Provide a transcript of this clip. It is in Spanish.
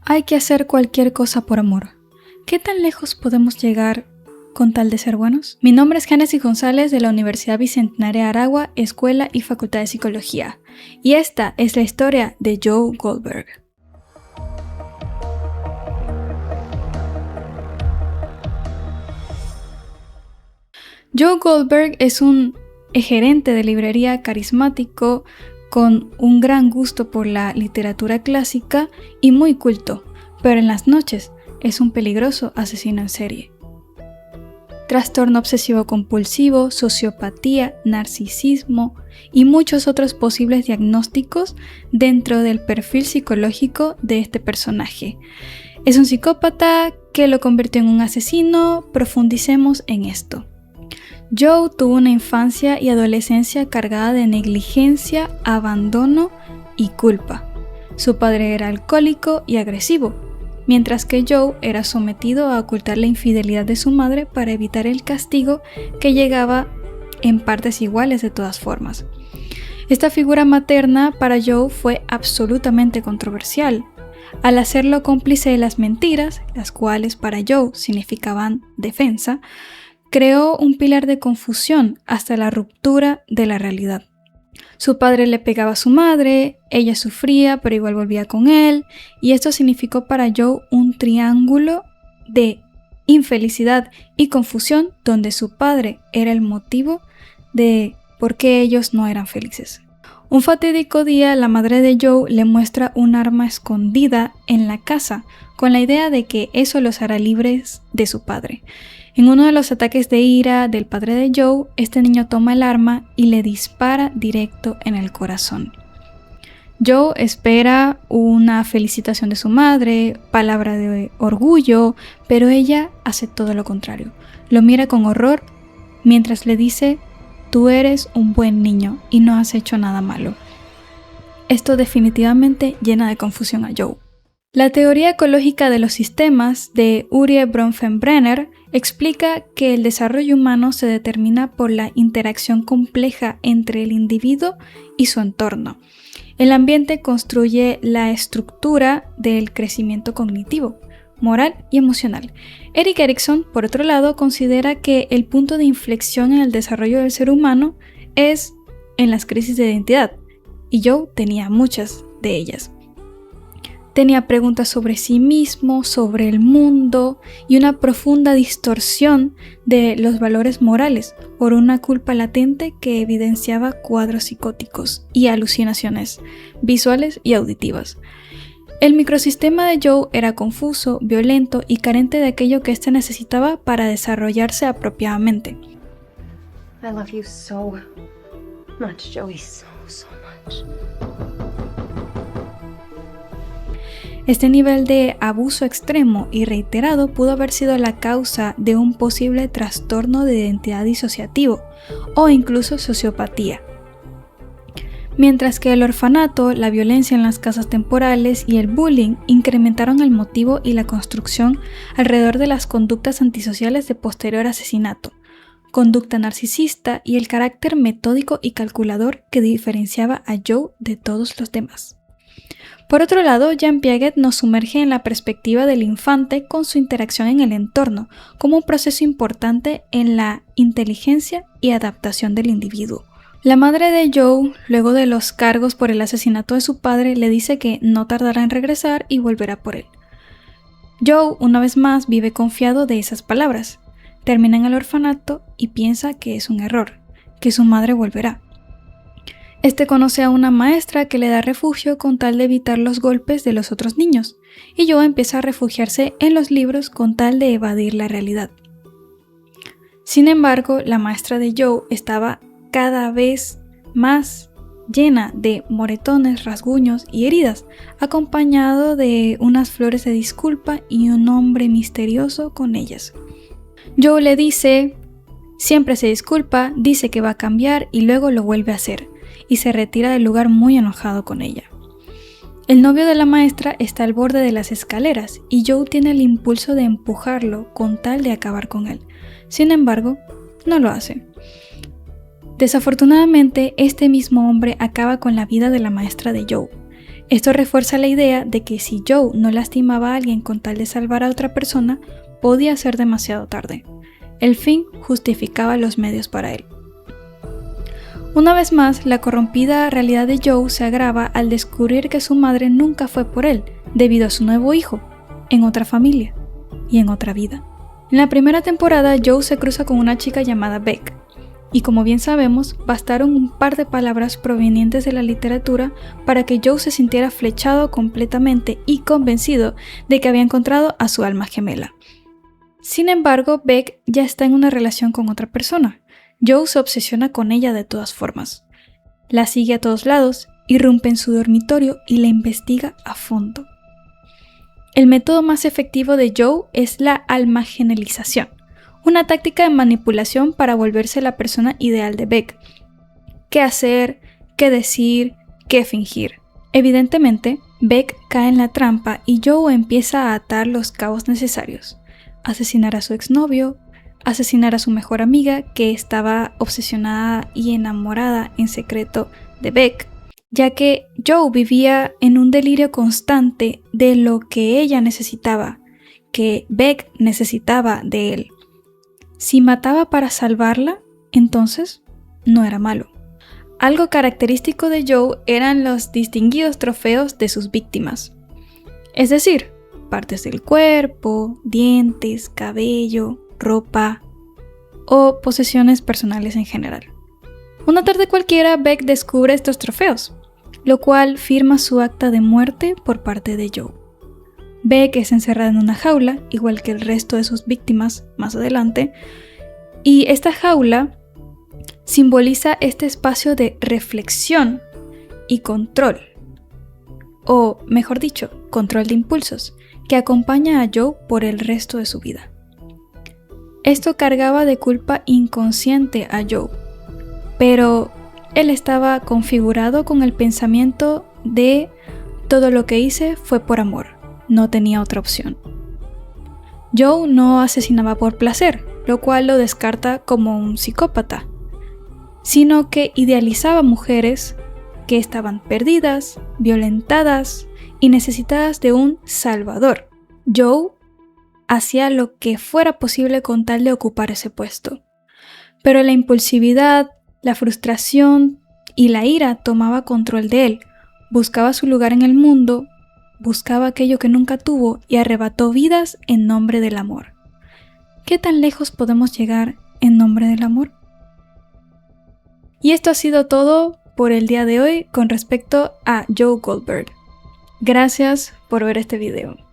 Hay que hacer cualquier cosa por amor. ¿Qué tan lejos podemos llegar con tal de ser buenos? Mi nombre es Génesis González de la Universidad Bicentenaria de Aragua, Escuela y Facultad de Psicología. Y esta es la historia de Joe Goldberg. Joe Goldberg es un gerente de librería carismático con un gran gusto por la literatura clásica y muy culto, pero en las noches es un peligroso asesino en serie. Trastorno obsesivo-compulsivo, sociopatía, narcisismo y muchos otros posibles diagnósticos dentro del perfil psicológico de este personaje. Es un psicópata que lo convirtió en un asesino. Profundicemos en esto. Joe tuvo una infancia y adolescencia cargada de negligencia, abandono y culpa. Su padre era alcohólico y agresivo, mientras que Joe era sometido a ocultar la infidelidad de su madre para evitar el castigo que llegaba en partes iguales de todas formas. Esta figura materna para Joe fue absolutamente controversial, al hacerlo cómplice de las mentiras, las cuales para Joe significaban defensa. Creó un pilar de confusión hasta la ruptura de la realidad. Su padre le pegaba a su madre, ella sufría pero igual volvía con él, y esto significó para Joe un triángulo de infelicidad y confusión donde su padre era el motivo de por qué ellos no eran felices. Un fatídico día, la madre de Joe le muestra un arma escondida en la casa con la idea de que eso los hará libres de su padre. En uno de los ataques de ira del padre de Joe, este niño toma el arma y le dispara directo en el corazón. Joe espera una felicitación de su madre, palabra de orgullo, pero ella hace todo lo contrario. Lo mira con horror mientras le dice: "Tú eres un buen niño y no has hecho nada malo". Esto definitivamente llena de confusión a Joe. La teoría ecológica de los sistemas de Urie Bronfenbrenner explica que el desarrollo humano se determina por la interacción compleja entre el individuo y su entorno. El ambiente construye la estructura del crecimiento cognitivo, moral y emocional. Erik Erikson, por otro lado, considera que el punto de inflexión en el desarrollo del ser humano es en las crisis de identidad, y Joe tenía muchas de ellas. Tenía preguntas sobre sí mismo, sobre el mundo y una profunda distorsión de los valores morales por una culpa latente que evidenciaba cuadros psicóticos y alucinaciones visuales y auditivas. El microsistema de Joe era confuso, violento y carente de aquello que éste necesitaba para desarrollarse apropiadamente. I love you so much, Joey, so much. Este nivel de abuso extremo y reiterado pudo haber sido la causa de un posible trastorno de identidad disociativo o incluso sociopatía. Mientras que el orfanato, la violencia en las casas temporales y el bullying incrementaron el motivo y la construcción alrededor de las conductas antisociales de posterior asesinato, conducta narcisista y el carácter metódico y calculador que diferenciaba a Joe de todos los demás. Por otro lado, Jean Piaget nos sumerge en la perspectiva del infante con su interacción en el entorno, como un proceso importante en la inteligencia y adaptación del individuo. La madre de Joe, luego de los cargos por el asesinato de su padre, le dice que no tardará en regresar y volverá por él. Joe, una vez más, vive confiado de esas palabras. Termina en el orfanato y piensa que es un error, que su madre volverá. Este conoce a una maestra que le da refugio con tal de evitar los golpes de los otros niños, y Joe empieza a refugiarse en los libros con tal de evadir la realidad. Sin embargo, la maestra de Joe estaba cada vez más llena de moretones, rasguños y heridas, acompañado de unas flores de disculpa y un hombre misterioso con ellas. Joe le dice, siempre se disculpa, dice que va a cambiar y luego lo vuelve a hacer, y se retira del lugar muy enojado con ella. El novio de la maestra está al borde de las escaleras y Joe tiene el impulso de empujarlo con tal de acabar con él. Sin embargo, no lo hace. Desafortunadamente, este mismo hombre acaba con la vida de la maestra de Joe. Esto refuerza la idea de que si Joe no lastimaba a alguien con tal de salvar a otra persona, podía ser demasiado tarde. El fin justificaba los medios para él. Una vez más, la corrompida realidad de Joe se agrava al descubrir que su madre nunca fue por él, debido a su nuevo hijo, en otra familia y en otra vida. En la primera temporada, Joe se cruza con una chica llamada Beck, y como bien sabemos, bastaron un par de palabras provenientes de la literatura para que Joe se sintiera flechado completamente y convencido de que había encontrado a su alma gemela. Sin embargo, Beck ya está en una relación con otra persona. Joe se obsesiona con ella de todas formas. La sigue a todos lados, irrumpe en su dormitorio y la investiga a fondo. El método más efectivo de Joe es la almagenelización, una táctica de manipulación para volverse la persona ideal de Beck. ¿Qué hacer? ¿Qué decir? ¿Qué fingir? Evidentemente, Beck cae en la trampa y Joe empieza a atar los cabos necesarios. Asesinar a su exnovio, asesinar a su mejor amiga que estaba obsesionada y enamorada en secreto de Beck, ya que Joe vivía en un delirio constante de lo que ella necesitaba, que Beck necesitaba de él. Si mataba para salvarla, entonces no era malo. Algo característico de Joe eran los distinguidos trofeos de sus víctimas, es decir, partes del cuerpo, dientes, cabello, ropa o posesiones personales en general. Una tarde cualquiera, Beck descubre estos trofeos, lo cual firma su acta de muerte por parte de Joe. Beck es encerrada en una jaula, igual que el resto de sus víctimas más adelante, y esta jaula simboliza este espacio de reflexión y control, o mejor dicho, control de impulsos, que acompaña a Joe por el resto de su vida. Esto cargaba de culpa inconsciente a Joe, pero él estaba configurado con el pensamiento de todo lo que hice fue por amor, no tenía otra opción. Joe no asesinaba por placer, lo cual lo descarta como un psicópata, sino que idealizaba mujeres que estaban perdidas, violentadas y necesitadas de un salvador. Joe hacía lo que fuera posible con tal de ocupar ese puesto, pero la impulsividad, la frustración y la ira tomaba control de él, buscaba su lugar en el mundo, buscaba aquello que nunca tuvo y arrebató vidas en nombre del amor. ¿Qué tan lejos podemos llegar en nombre del amor? Y esto ha sido todo por el día de hoy con respecto a Joe Goldberg. Gracias por ver este video.